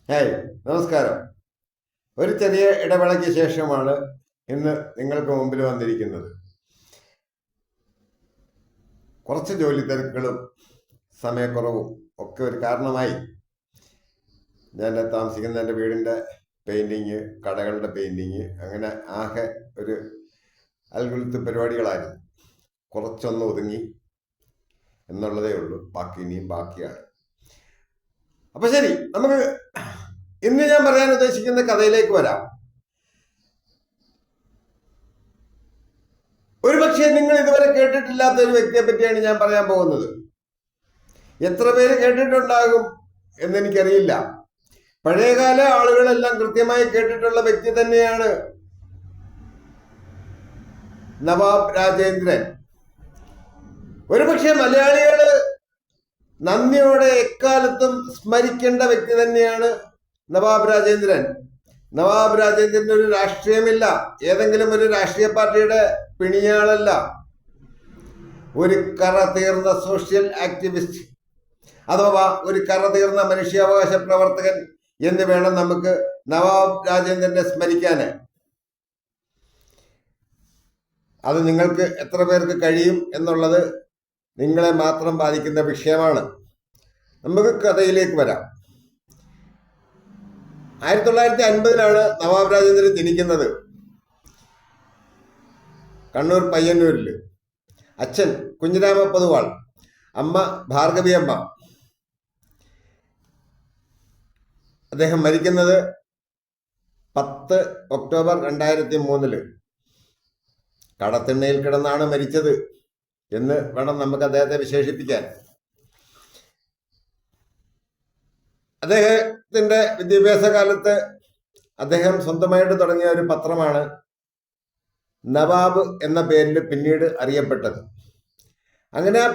Hi, നമസ്കാരം. ഒരു ചെറിയ ഇടവേളയ്ക്ക് ശേഷമാണ് ഇന്ന് നിങ്ങൾക്ക് മുമ്പിൽ വന്നിരിക്കുന്നത്. കുറച്ച് ജോലി തിരക്കുകളും സമയക്കുറവും ഒക്കെ ഒരു കാരണമായി ഞാൻ താമസിക്കുന്ന എൻ്റെ വീടിൻ്റെ പെയിൻറ്റിങ്, കടകളുടെ പെയിൻറ്റിങ്, അങ്ങനെ ആകെ ഒരു അൽഗുലത്ത് പരിപാടികളായിരുന്നു. കുറച്ചൊന്ന് ഒതുങ്ങി എന്നുള്ളതേ ഉള്ളൂ. ബാക്കി ഇനിയും ബാക്കിയാണ്. അപ്പൊ ശരി, നമുക്ക് ഇന്ന് ഞാൻ പറയാൻ ഉദ്ദേശിക്കുന്ന കഥയിലേക്ക് വരാം. ഒരുപക്ഷെ നിങ്ങൾ ഇതുവരെ കേട്ടിട്ടില്ലാത്ത ഒരു വ്യക്തിയെ പറ്റിയാണ് ഞാൻ പറയാൻ പോകുന്നത്. എത്ര പേര് കേട്ടിട്ടുണ്ടാകും എന്നെനിക്കറിയില്ല. പഴയകാല ആളുകളെല്ലാം കൃത്യമായി കേട്ടിട്ടുള്ള വ്യക്തി തന്നെയാണ് നവാബ് രാജേന്ദ്രൻ. ഒരുപക്ഷെ മലയാളികള് നന്ദിയോടെ എക്കാലത്തും സ്മരിക്കേണ്ട വ്യക്തി തന്നെയാണ് നവാബ് രാജേന്ദ്രൻ. നവാബ് രാജേന്ദ്രന് ഒരു രാഷ്ട്രീയമില്ല, ഏതെങ്കിലും ഒരു രാഷ്ട്രീയ പാർട്ടിയുടെ പിണിയാളല്ല. ഒരു കറ തീർന്ന സോഷ്യൽ ആക്ടിവിസ്റ്റ് അഥവാ ഒരു കറ തീർന്ന മനുഷ്യാവകാശ പ്രവർത്തകൻ എന്ന് വേണം നമുക്ക് നവാബ് രാജേന്ദ്രനെ സ്മരിക്കാന്. അത് നിങ്ങൾക്ക് എത്ര പേർക്ക് കഴിയും എന്നുള്ളത് നിങ്ങളെ മാത്രം ബാധിക്കുന്ന വിഷയമാണ്. നമുക്ക് കഥയിലേക്ക് വരാം. 1950 നവാബ് രാജേന്ദ്രൻ ജനിക്കുന്നത്. കണ്ണൂർ പയ്യന്നൂരിൽ. അച്ഛൻ കുഞ്ഞിരാമ പൊതുവാൾ, അമ്മ ഭാർഗവി അമ്മ. അദ്ദേഹം മരിക്കുന്നത് 10 ഒക്ടോബർ 2003 കടത്തിണ്ണയിൽ കിടന്നാണ് മരിച്ചത് എന്ന് വേണം നമുക്ക് അദ്ദേഹത്തെ വിശേഷിപ്പിക്കാൻ. അദ്ദേഹത്തിന്റെ വിദ്യാഭ്യാസ കാലത്ത് അദ്ദേഹം സ്വന്തമായിട്ട് തുടങ്ങിയ ഒരു പത്രമാണ് നവാബ് എന്ന പേരിൽ പിന്നീട് അറിയപ്പെട്ടത്. അങ്ങനെ ആ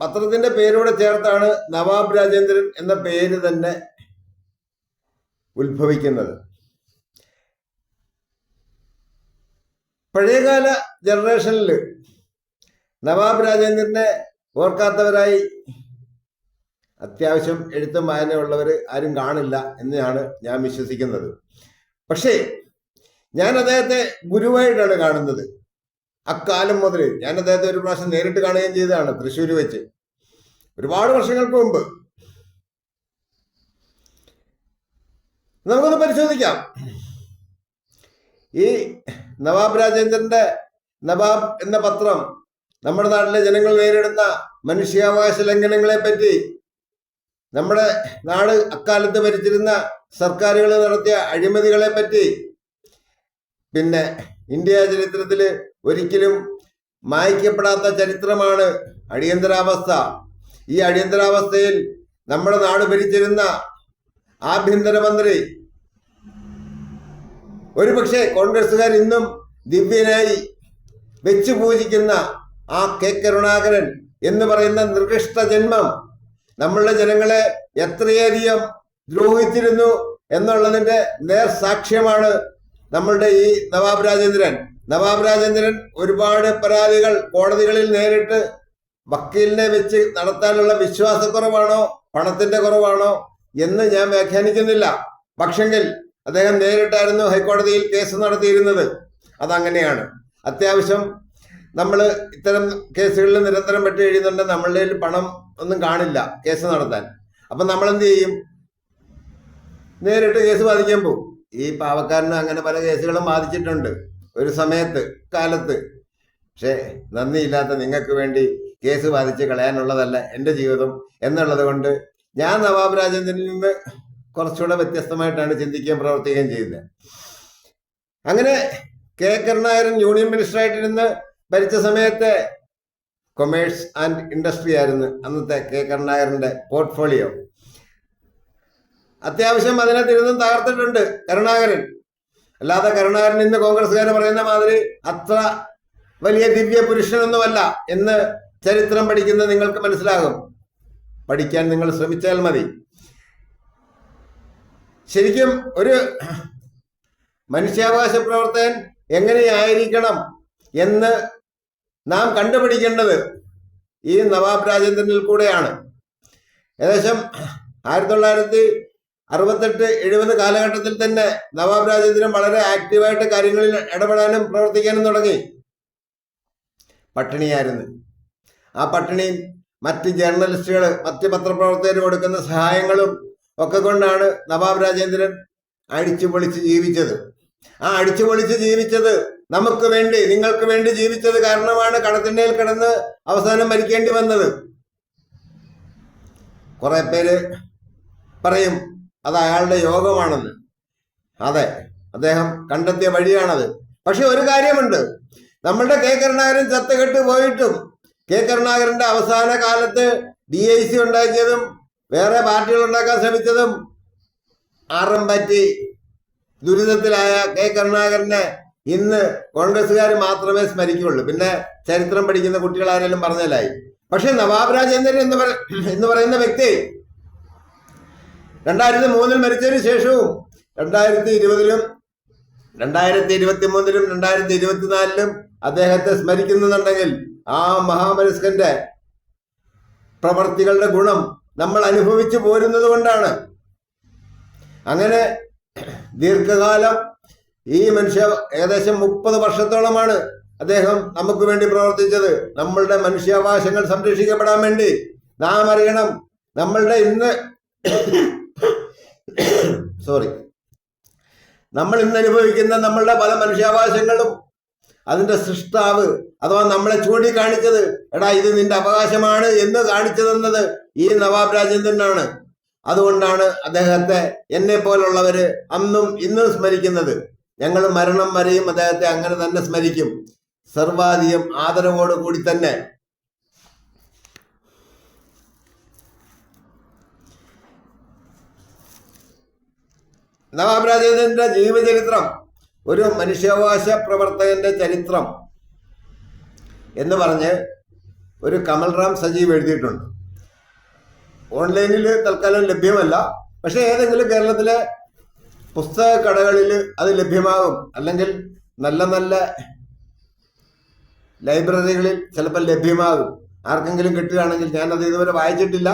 പത്രത്തിന്റെ പേരോട് ചേർത്താണ് നവാബ് രാജേന്ദ്രൻ എന്ന പേര് തന്നെ ഉത്ഭവിക്കുന്നത്. പഴയകാല ജനറേഷനിൽ നവാബ് രാജേന്ദ്രനെ ഓർക്കാത്തവരായി അത്യാവശ്യം എഴുത്തും വായനയുള്ളവർ ആരും കാണില്ല എന്നാണ് ഞാൻ വിശ്വസിക്കുന്നത്. പക്ഷേ ഞാൻ അദ്ദേഹത്തെ ഗുരുവായിട്ടാണ് കാണുന്നത്. അക്കാലം മുതൽ ഞാൻ അദ്ദേഹത്തെ ഒരു പ്രാവശ്യം നേരിട്ട് കാണുകയും ചെയ്തതാണ്, തൃശ്ശൂർ വെച്ച്, ഒരുപാട് വർഷങ്ങൾക്ക് മുമ്പ്. നമുക്കൊന്ന് പരിശോധിക്കാം. ഈ നവാബ് രാജേന്ദ്രന്റെ നവാബ് എന്ന പത്രം നമ്മുടെ നാട്ടിലെ ജനങ്ങൾ നേരിടുന്ന മനുഷ്യാവകാശ ലംഘനങ്ങളെ പറ്റി, നമ്മുടെ നാട് അക്കാലത്ത് ഭരിച്ചിരുന്ന സർക്കാരുകൾ നടത്തിയ അഴിമതികളെ പറ്റി, പിന്നെ ഇന്ത്യ ചരിത്രത്തിൽ ഒരിക്കലും മായ്ക്കപ്പെടാത്ത ചരിത്രമാണ് അടിയന്തരാവസ്ഥ. ഈ അടിയന്തരാവസ്ഥയിൽ നമ്മുടെ നാട് ഭരിച്ചിരുന്ന ആഭ്യന്തരമന്ത്രി, ഒരുപക്ഷെ കോൺഗ്രസുകാർ ഇന്നും ദിവ്യനായി വെച്ചു പൂജിക്കുന്ന ആ കെ കരുണാകരൻ എന്ന് പറയുന്ന നിർകൃഷ്ട ജന്മം നമ്മളുടെ ജനങ്ങളെ എത്രയധികം ദ്രോഹിച്ചിരുന്നു എന്നുള്ളതിന്റെ നേർസാക്ഷ്യമാണ് നമ്മളുടെ ഈ നവാബ് രാജേന്ദ്രൻ. നവാബ് രാജേന്ദ്രൻ ഒരുപാട് പരാതികൾ കോടതികളിൽ നേരിട്ട് വക്കീലിനെ വെച്ച് നടത്താനുള്ള വിശ്വാസക്കുറവാണോ പണത്തിന്റെ കുറവാണോ എന്ന് ഞാൻ വ്യാഖ്യാനിക്കുന്നില്ല. പക്ഷെങ്കിൽ അദ്ദേഹം നേരിട്ടായിരുന്നു ഹൈക്കോടതിയിൽ കേസ് നടത്തിയിരുന്നത്. അതങ്ങനെയാണ്. അത്യാവശ്യം നമ്മൾ ഇത്തരം കേസുകളിൽ നിരന്തരം പെട്ട് കഴിയുന്നുണ്ട്. നമ്മളുടെ പണം ഒന്നും കാണില്ല കേസ് നടത്താൻ. അപ്പൊ നമ്മൾ എന്ത് ചെയ്യും? നേരിട്ട് കേസ് ബാധിക്കാൻ പോകും. ഈ പാവക്കാരന് അങ്ങനെ പല കേസുകളും ബാധിച്ചിട്ടുണ്ട് ഒരു സമയത്ത്, കാലത്ത്. പക്ഷെ നന്ദിയില്ലാത്ത നിങ്ങൾക്ക് വേണ്ടി കേസ് ബാധിച്ച് കളയാനുള്ളതല്ല എൻ്റെ ജീവിതം എന്നുള്ളത് കൊണ്ട് ഞാൻ നവാബ് രാജേന്ദ്രനിൽ നിന്ന് കുറച്ചുകൂടെ വ്യത്യസ്തമായിട്ടാണ് ചിന്തിക്കുകയും പ്രവർത്തിക്കുകയും ചെയ്യുന്നത്. അങ്ങനെ കെ കരുണാകരൻ യൂണിയൻ മിനിസ്റ്ററായിട്ടിരുന്ന് ഭരിച്ച സമയത്ത് കൊമേഴ്സ് ആൻഡ് ഇൻഡസ്ട്രി ആയിരുന്നു അന്നത്തെ കെ കരുണാകരന്റെ പോർട്ട്ഫോളിയോ. അത്യാവശ്യം അതിനെ തിരുന്നും തകർത്തിട്ടുണ്ട് കരുണാകരൻ. അല്ലാതെ കരുണാകരൻ ഇന്ന് കോൺഗ്രസ്സുകാർ പറയുന്ന മാതിരി അത്ര വലിയ ദിവ്യ പുരുഷനൊന്നുമല്ല എന്ന് ചരിത്രം പഠിക്കുന്ന നിങ്ങൾക്ക് മനസ്സിലാകും. പഠിക്കാൻ നിങ്ങൾ ശ്രമിച്ചാൽ മതി. ശരിക്കും ഒരു മനുഷ്യാവകാശ പ്രവർത്തകൻ എങ്ങനെയായിരിക്കണം എന്ന് നാം കണ്ടുപിടിക്കേണ്ടത് ഈ നവാബ് രാജേന്ദ്രനിൽ കൂടെയാണ്. ഏകദേശം 68-70 കാലഘട്ടത്തിൽ തന്നെ നവാബ് രാജേന്ദ്രൻ വളരെ ആക്റ്റീവായിട്ട് കാര്യങ്ങളിൽ ഇടപെടാനും പ്രവർത്തിക്കാനും തുടങ്ങി. പട്ടിണിയായിരുന്നു. ആ പട്ടിണിയും മറ്റ് ജേർണലിസ്റ്റുകൾ, മറ്റ് പത്രപ്രവർത്തകർ കൊടുക്കുന്ന സഹായങ്ങളും ഒക്കെ കൊണ്ടാണ് നവാബ് രാജേന്ദ്രൻ അടിച്ചുപൊളിച്ച് ജീവിച്ചത്. ആ അടിച്ചുപൊളിച്ച് ജീവിച്ചത് നമുക്ക് വേണ്ടി, നിങ്ങൾക്ക് വേണ്ടി ജീവിച്ചത് കാരണമാണ് കടത്തിണ്ണയിൽ കിടന്ന് അവസാനം മരിക്കേണ്ടി വന്നത്. കുറെ പേര് പറയും അത് അയാളുടെ യോഗമാണെന്ന്. അതെ, അദ്ദേഹം കണ്ടെത്തിയ വഴിയാണത്. പക്ഷെ ഒരു കാര്യമുണ്ട്, നമ്മളുടെ കെ കരുണാകരൻ ചത്തുകെട്ട് പോയിട്ടും കെ കരുണാകരന്റെ അവസാന കാലത്ത് DIC ഉണ്ടാക്കിയതും വേറെ പാർട്ടികൾ ഉണ്ടാക്കാൻ ശ്രമിച്ചതും ആറമ്പറ്റി ദുരിതത്തിലായ കെ കരുണാകരനെ ഇന്ന് കോൺഗ്രസ്സുകാർ മാത്രമേ സ്മരിക്കുള്ളൂ. പിന്നെ ചരിത്രം പഠിക്കുന്ന കുട്ടികൾ ആരെങ്കിലും പറഞ്ഞാലായി. പക്ഷെ നവാബ് രാജേന്ദ്രൻ എന്ന് പറയുന്ന വ്യക്തി 2003 മരിച്ചതിന് ശേഷവും 2020-ലും 2023-ലും 2024-ലും അദ്ദേഹത്തെ സ്മരിക്കുന്നുണ്ടെങ്കിൽ ആ മഹാമനസ്കന്റെ പ്രവർത്തികളുടെ ഗുണം നമ്മൾ അനുഭവിച്ചു പോരുന്നത് കൊണ്ടാണ്. അങ്ങനെ ദീർഘകാലം ഈ മനുഷ്യ ഏകദേശം 30 വർഷത്തോളമാണ് അദ്ദേഹം നമുക്ക് വേണ്ടി പ്രവർത്തിച്ചത്. നമ്മളുടെ മനുഷ്യാവകാശങ്ങൾ സംരക്ഷിക്കപ്പെടാൻ വേണ്ടി. നാം അറിയണം, നമ്മളുടെ ഇന്ന് നമ്മൾ ഇന്ന് അനുഭവിക്കുന്ന നമ്മളുടെ പല മനുഷ്യാവകാശങ്ങളും അതിന്റെ സൃഷ്ടാവ് അഥവാ നമ്മളെ ചൂണ്ടിക്കാണിച്ചത്, എടാ ഇത് നിന്റെ അവകാശമാണ് എന്ന് കാണിച്ചു തന്നത് ഈ നവാബ് രാജേന്ദ്രനാണ്. അതുകൊണ്ടാണ് അദ്ദേഹത്തെ എന്നെ പോലുള്ളവര് അന്നും ഇന്നും സ്മരിക്കുന്നത്. ഞങ്ങൾ മരണം വരെയും അദ്ദേഹത്തെ അങ്ങനെ തന്നെ സ്മരിക്കും, സർവാധികം ആദരവോട് കൂടി തന്നെ. നവാബ് രാജേന്ദ്രന്റെ ജീവചരിത്രം, ഒരു മനുഷ്യാവകാശ പ്രവർത്തകന്റെ ചരിത്രം എന്ന് പറഞ്ഞ് ഒരു കമൽറാം സജീവ് എഴുതിയിട്ടുണ്ട്. ഓൺലൈനിൽ തൽക്കാലം ലഭ്യമല്ല. പക്ഷെ ഏതെങ്കിലും കേരളത്തിലെ പുസ്തക കടകളിൽ അത് ലഭ്യമാകും. അല്ലെങ്കിൽ നല്ല നല്ല ലൈബ്രറികളിൽ ചിലപ്പോൾ ലഭ്യമാകും. ആർക്കെങ്കിലും കിട്ടുകയാണെങ്കിൽ, ഞാനത് ഇതുവരെ വായിച്ചിട്ടില്ല,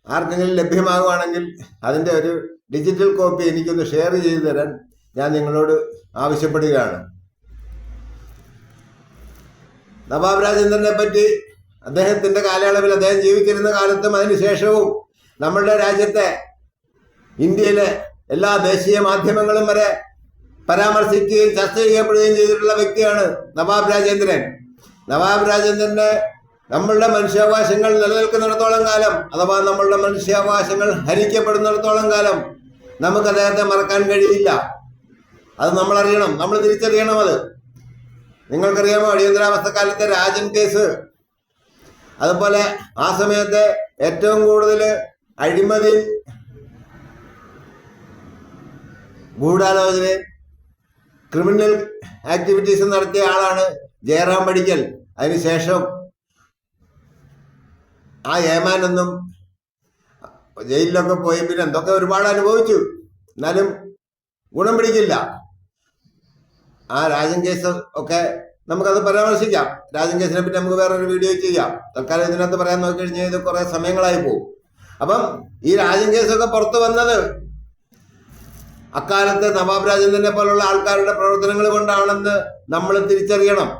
ആർക്കെങ്കിലും ലഭ്യമാകുകയാണെങ്കിൽ അതിൻ്റെ ഒരു ഡിജിറ്റൽ കോപ്പി എനിക്കൊന്ന് ഷെയർ ചെയ്തു തരാൻ ഞാൻ നിങ്ങളോട് ആവശ്യപ്പെടുകയാണ്. നവാബ് രാജേന്ദ്രനെ പറ്റി അദ്ദേഹത്തിന്റെ കാലയളവിൽ, അദ്ദേഹം ജീവിച്ചിരുന്ന കാലത്തും അതിനുശേഷവും നമ്മളുടെ രാജ്യത്തെ, ഇന്ത്യയിലെ എല്ലാ ദേശീയ മാധ്യമങ്ങളും വരെ പരാമർശിക്കുകയും ചർച്ച ചെയ്യപ്പെടുകയും ചെയ്തിട്ടുള്ള വ്യക്തിയാണ് നവാബ് രാജേന്ദ്രൻ. നവാബ് രാജേന്ദ്രന്റെ നമ്മളുടെ മനുഷ്യാവകാശങ്ങൾ നിലനിൽക്കുന്നിടത്തോളം കാലം, അഥവാ നമ്മളുടെ മനുഷ്യാവകാശങ്ങൾ ഹരിക്കപ്പെടുന്നിടത്തോളം കാലം നമുക്ക് അദ്ദേഹത്തെ മറക്കാൻ കഴിയില്ല. അത് നമ്മൾ അറിയണം, നമ്മൾ തിരിച്ചറിയണം. അത് നിങ്ങൾക്കറിയാമോ, അടിയന്തരാവസ്ഥ കാലത്തെ രാജൻ കേസ്, അതുപോലെ ആ സമയത്ത് ഏറ്റവും കൂടുതൽ അഴിമതി, ഗൂഢാലോചന, ക്രിമിനൽ ആക്ടിവിറ്റീസ് നടത്തിയ ആളാണ് ജയറാം പടിക്കൽ. അതിനുശേഷം ആ ഏമാനൊന്നും ജയിലിലൊക്കെ പോയി പിന്നെ എന്തൊക്കെ ഒരുപാട് അനുഭവിച്ചു, എന്നാലും ഗുണം പിടിക്കില്ല. ആ രാജൻ കേസ് ഒക്കെ നമുക്കത് പരാമർശിക്കാം. രാജൻ കേസിനെ പറ്റി നമുക്ക് വേറൊരു വീഡിയോ ചെയ്യാം. തൽക്കാലം ഇതിനകത്ത് പറയാൻ നോക്കിക്കഴിഞ്ഞാൽ ഇത് കുറെ സമയങ്ങളായി പോകും. അപ്പം ഈ രാജൻ കേസൊക്കെ പുറത്തു വന്നത് അക്കാലത്ത് നവാബ് രാജേന്ദ്രനെ പോലുള്ള ആൾക്കാരുടെ പ്രവർത്തനങ്ങൾ കൊണ്ടാണെന്ന് നമ്മൾ തിരിച്ചറിയണം.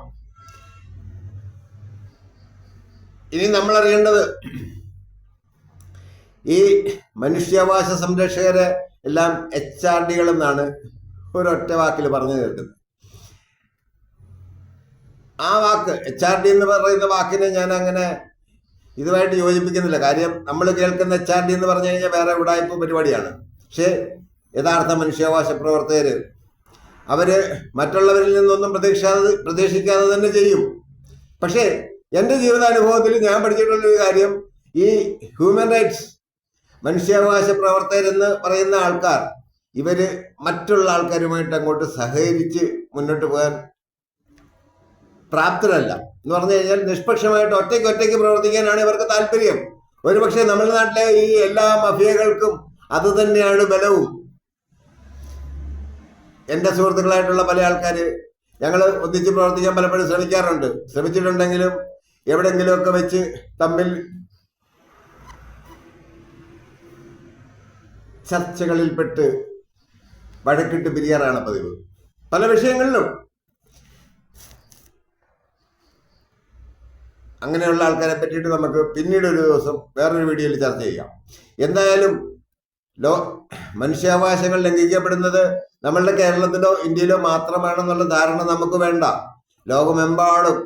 ഇനി നമ്മൾ അറിയേണ്ടത്, ഈ മനുഷ്യാവകാശ സംരക്ഷകരെ എല്ലാം HRDകൾ എന്നാണ് ഒരൊറ്റ വാക്കിൽ പറഞ്ഞു തീർക്കുന്നത്. ആ വാക്ക് HRD എന്ന് പറയുന്ന വാക്കിനെ ഞാൻ അങ്ങനെ ഇതുമായിട്ട് യോജിപ്പിക്കുന്നില്ല. കാര്യം നമ്മൾ കേൾക്കുന്ന HRD എന്ന് പറഞ്ഞു കഴിഞ്ഞാൽ വേറെ ഉടായ്പ പരിപാടിയാണ്. പക്ഷേ യഥാർത്ഥ മനുഷ്യാവകാശ പ്രവർത്തകര് അവര് മറ്റുള്ളവരിൽ നിന്നൊന്നും പ്രതീക്ഷിക്കാതെ തന്നെ ചെയ്യും. പക്ഷേ എൻ്റെ ജീവിതാനുഭവത്തിൽ ഞാൻ പഠിച്ചിട്ടുള്ളൊരു കാര്യം, ഈ ഹ്യൂമൻ റൈറ്റ്സ് മനുഷ്യാവകാശ പ്രവർത്തകരെന്ന് പറയുന്ന ആൾക്കാർ, ഇവര് മറ്റുള്ള ആൾക്കാരുമായിട്ട് അങ്ങോട്ട് സഹകരിച്ച് മുന്നോട്ട് പോകാൻ പ്രാപ്തരല്ല. എന്ന് പറഞ്ഞു കഴിഞ്ഞാൽ നിഷ്പക്ഷമായിട്ട് ഒറ്റയ്ക്ക് പ്രവർത്തിക്കാനാണ് ഇവർക്ക് താല്പര്യം. ഒരുപക്ഷെ നമ്മുടെ നാട്ടിലെ ഈ എല്ലാ മഫിയകൾക്കും അത് തന്നെയാണ് ബലവും. എൻ്റെ സുഹൃത്തുക്കളായിട്ടുള്ള പല ആൾക്കാർ ഞങ്ങൾ ഒന്നിച്ച് പ്രവർത്തിക്കാൻ പലപ്പോഴും ശ്രമിച്ചിട്ടുണ്ടെങ്കിലും എവിടെയെങ്കിലുമൊക്കെ വെച്ച് തമ്മിൽ ചർച്ചകളിൽപ്പെട്ട് വഴക്കിട്ട് പിരിയാറാണ് പതിവ് പല വിഷയങ്ങളിലും. അങ്ങനെയുള്ള ആൾക്കാരെ പറ്റിയിട്ട് നമുക്ക് പിന്നീട് ഒരു ദിവസം വേറൊരു വീഡിയോയിൽ ചർച്ച ചെയ്യാം. എന്തായാലും മനുഷ്യാവകാശങ്ങൾ ലംഘിക്കപ്പെടുന്നത് നമ്മളുടെ കേരളത്തിലോ ഇന്ത്യയിലോ മാത്രമാണെന്നുള്ള ധാരണ നമുക്ക് വേണ്ട. ലോകമെമ്പാടും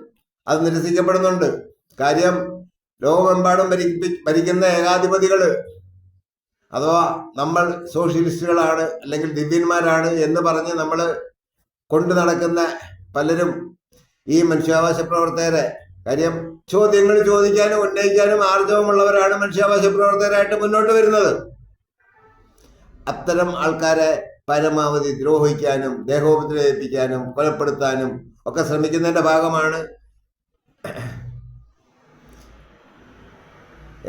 അത് നിരസിക്കപ്പെടുന്നുണ്ട്. കാര്യം ലോകമെമ്പാടും ഭരിക്കുന്ന ഏകാധിപതികൾ അഥവാ നമ്മൾ സോഷ്യലിസ്റ്റുകളാണ് അല്ലെങ്കിൽ ദിവ്യന്മാരാണ് എന്ന് പറഞ്ഞ് നമ്മൾ കൊണ്ടു നടക്കുന്ന പലരും ഈ മനുഷ്യാവകാശ പ്രവർത്തകരെ, കാര്യം ചോദ്യങ്ങൾ ചോദിക്കാനും ഉന്നയിക്കാനും ആർജവമുള്ളവരാണ് മനുഷ്യാവകാശ പ്രവർത്തകരായിട്ട് മുന്നോട്ട് വരുന്നത്. അത്തരം ആൾക്കാരെ പരമാവധി ദ്രോഹിക്കാനും ദേഹോപദ്രവിപ്പിക്കാനും കൊലപ്പെടുത്താനും ഒക്കെ ശ്രമിക്കുന്നതിന്റെ ഭാഗമാണ്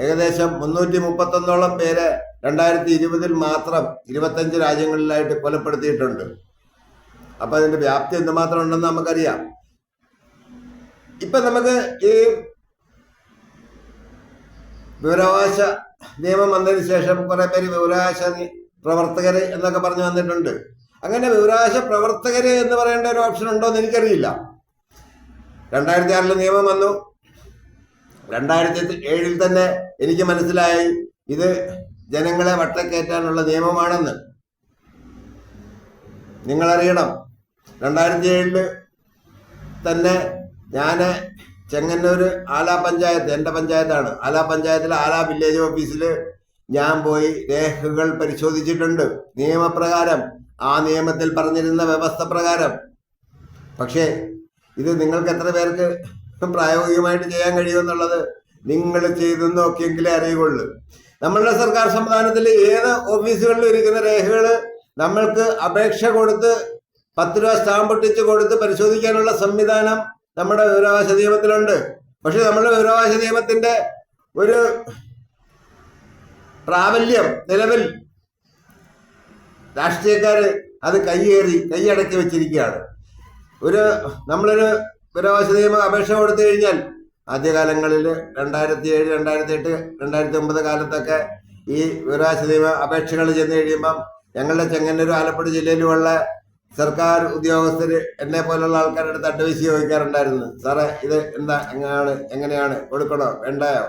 ഏകദേശം 331 പേരെ 2020 മാത്രം 25 രാജ്യങ്ങളിലായിട്ട് കൊലപ്പെടുത്തിയിട്ടുണ്ട്. അപ്പൊ അതിന്റെ വ്യാപ്തി എന്തുമാത്രം ഉണ്ടെന്ന് നമുക്കറിയാം. ഇപ്പൊ നമുക്ക് ഈ വിവരാവകാശ നിയമം വന്നതിന് ശേഷം കുറെ പേര് വിവരാവകാശ പ്രവർത്തകര് എന്നൊക്കെ പറഞ്ഞു വന്നിട്ടുണ്ട്. അങ്ങനെ വിവരാവകാശ പ്രവർത്തകര് എന്ന് പറയേണ്ട ഒരു ഓപ്ഷൻ ഉണ്ടോ എന്ന് എനിക്കറിയില്ല. 2006 നിയമം വന്നു. 2007 തന്നെ എനിക്ക് മനസ്സിലായി ഇത് ജനങ്ങളെ വട്ടക്കയറ്റാനുള്ള നിയമമാണെന്ന്. നിങ്ങളറിയണം, 2007 തന്നെ ഞാൻ ചെങ്ങന്നൂർ ആലാ പഞ്ചായത്ത്, എൻ്റെ പഞ്ചായത്താണ്, ആലാ പഞ്ചായത്തിലെ ആലാ വില്ലേജ് ഓഫീസിൽ ഞാൻ പോയി രേഖകൾ പരിശോധിച്ചിട്ടുണ്ട് നിയമപ്രകാരം, ആ നിയമത്തിൽ പറഞ്ഞിരുന്ന വ്യവസ്ഥ പ്രകാരം. പക്ഷേ ഇത് നിങ്ങൾക്ക് എത്ര പേർക്ക് പ്രായോഗികമായിട്ട് ചെയ്യാൻ കഴിയുമെന്നുള്ളത് നിങ്ങൾ ചെയ്തു നോക്കിയെങ്കിലേ അറിയുള്ളൂ. നമ്മളുടെ സർക്കാർ സംവിധാനത്തിൽ ഏത് ഓഫീസുകളിലും ഇരിക്കുന്ന രേഖകൾ നമ്മൾക്ക് അപേക്ഷ കൊടുത്ത് 10 രൂപ സ്റ്റാമ്പ് ഒട്ടിച്ച് കൊടുത്ത് പരിശോധിക്കാനുള്ള സംവിധാനം നമ്മുടെ വിവരാവകാശ നിയമത്തിലുണ്ട്. പക്ഷെ നമ്മുടെ വിവരാവകാശ നിയമത്തിന്റെ ഒരു പ്രാബല്യം നിലവിൽ രാഷ്ട്രീയക്കാര് അത് കൈയടക്കി വെച്ചിരിക്കുകയാണ്. നമ്മളൊരു വിവരാവകാശ നിയമ അപേക്ഷ കൊടുത്തു കഴിഞ്ഞാൽ ആദ്യകാലങ്ങളിൽ 2007, 2008, 2009 കാലത്തൊക്കെ ഈ വിവരാവകാശ നിയമ അപേക്ഷകൾ ചെന്ന് കഴിയുമ്പം ഞങ്ങളുടെ ചെങ്ങന്നൂർ ആലപ്പുഴ ജില്ലയിലുമുള്ള സർക്കാർ ഉദ്യോഗസ്ഥർ എന്നെ പോലുള്ള ആൾക്കാരുടെ അടുത്ത് അഡ്വൈസ് ചോദിക്കാറുണ്ടായിരുന്നു. സാറേ ഇത് എന്താ, എങ്ങനെയാണ് കൊടുക്കണോ വേണ്ടായോ?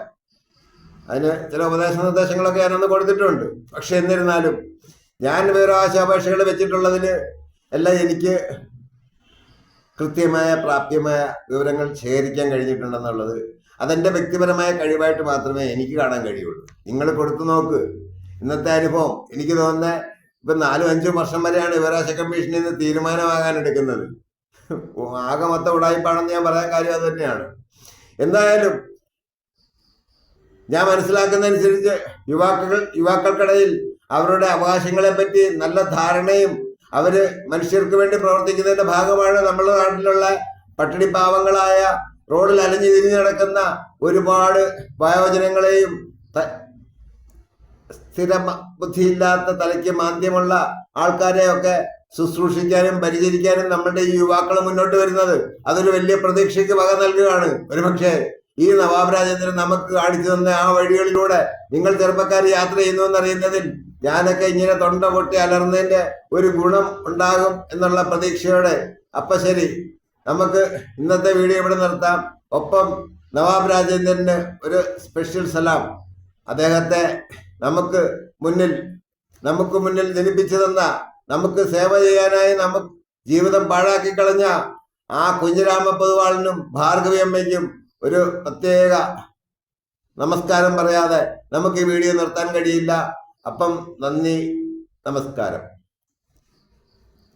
അതിന് ചില നിർദ്ദേശങ്ങളൊക്കെ ഞാനൊന്ന് കൊടുത്തിട്ടുണ്ട്. പക്ഷെ എന്നിരുന്നാലും ഞാൻ വിവരാവകാശ അപേക്ഷകൾ വെച്ചിട്ടുള്ളതിൽ എല്ലാം എനിക്ക് കൃത്യമായ പ്രാപ്യമായ വിവരങ്ങൾ ശേഖരിക്കാൻ കഴിഞ്ഞിട്ടുണ്ടെന്നുള്ളത് അതെന്റെ വ്യക്തിപരമായ കഴിവായിട്ട് മാത്രമേ എനിക്ക് കാണാൻ കഴിയുള്ളൂ. നിങ്ങൾ കൊടുത്തു നോക്ക്. ഇന്നത്തെ അനുഭവം എനിക്ക് തോന്നുന്നത് ഇപ്പൊ 4-5 വർഷം വരെയാണ് വിവരാവകാശ കമ്മീഷനിൽ നിന്ന് തീരുമാനമാകാൻ എടുക്കുന്നത്. ആകെ മൊത്തം ഉടായ്പാണെന്ന് ഞാൻ പറയാൻ കാര്യം അത് തന്നെയാണ്. എന്തായാലും ഞാൻ മനസ്സിലാക്കുന്നതനുസരിച്ച് യുവാക്കൾക്കിടയിൽ അവരുടെ അവകാശങ്ങളെ പറ്റി നല്ല ധാരണയും അവര് മനുഷ്യർക്ക് വേണ്ടി പ്രവർത്തിക്കുന്നതിന്റെ ഭാഗമാണ് നമ്മുടെ നാട്ടിലുള്ള പട്ടിണിപ്പാവങ്ങളായ റോഡിൽ അലഞ്ഞു തിരിഞ്ഞു നടക്കുന്ന ഒരുപാട് വയോജനങ്ങളെയും സ്ഥിര ബുദ്ധിയില്ലാത്ത തലയ്ക്ക് മാന്ദ്യമുള്ള ആൾക്കാരെയൊക്കെ ശുശ്രൂഷിക്കാനും പരിചരിക്കാനും നമ്മളുടെ ഈ യുവാക്കൾ മുന്നോട്ട് വരുന്നത്. അതൊരു വലിയ പ്രതീക്ഷയ്ക്ക് വക നൽകുകയാണ്. ഒരുപക്ഷെ ഈ നവാബ് രാജേന്ദ്രൻ നമുക്ക് കാണിച്ചു തന്ന ആ വഴികളിലൂടെ നിങ്ങൾ ചെറുപ്പക്കാർ യാത്ര ചെയ്യുന്നു എന്നറിയുന്നതിൽ ഞാനൊക്കെ ഇങ്ങനെ തൊണ്ട പൊട്ടി അലർന്നതിന്റെ ഒരു ഗുണം ഉണ്ടാകും എന്നുള്ള പ്രതീക്ഷയോടെ. അപ്പൊ ശരി, നമുക്ക് ഇന്നത്തെ വീഡിയോ ഇവിടെ നിർത്താം. ഒപ്പം നവാബ് രാജേന്ദ്രന് ഒരു സ്പെഷ്യൽ സലാം. അദ്ദേഹത്തെ നമുക്ക് മുന്നിൽ ജനിപ്പിച്ചു തന്ന, നമുക്ക് സേവ ചെയ്യാനായി നമുക്ക് ജീവിതം പാഴാക്കി കളഞ്ഞ ആ കുഞ്ഞിരാമ പൊതുവാളിനും ഭാർഗവി അമ്മയ്ക്കും ഒരു പ്രത്യേക നമസ്കാരം പറയാതെ നമുക്ക് ഈ വീഡിയോ നിർത്താൻ കഴിയില്ല. അപ്പം നന്ദി, നമസ്കാരം.